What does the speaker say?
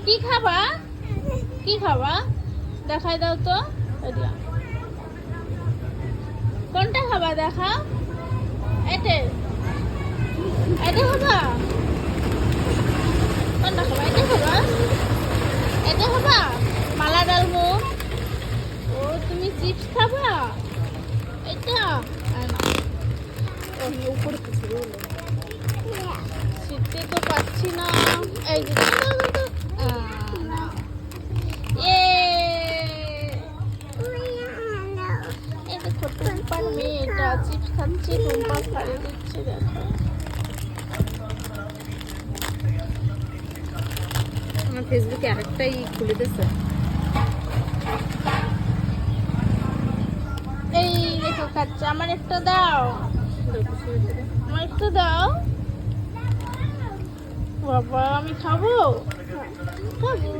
কি খাবা? কি খাবা? দেখাই দাও তো। কোনটা খাবা দেখা? এটা এটা খাবা? কোনটা খাবা? এটা খাবা? এটা খাবা? মালা ডালমু। ও তুমি চিপস খাবা? এটা উপরে শীতে তো পাচ্ছি না। এই যে দেখো টুম্পার মেয়েটা চিপস খাচ্ছে, টুম্পা ফাড়ে দিচ্ছে দেখো। আমার ফেসবুকে আরেকটাই খুলে দিচ্ছে। এই দেখো খাচ্ছে, আমার একটা দাও, আমার একটা দাও। বাবা আমি খাবো, খাবো।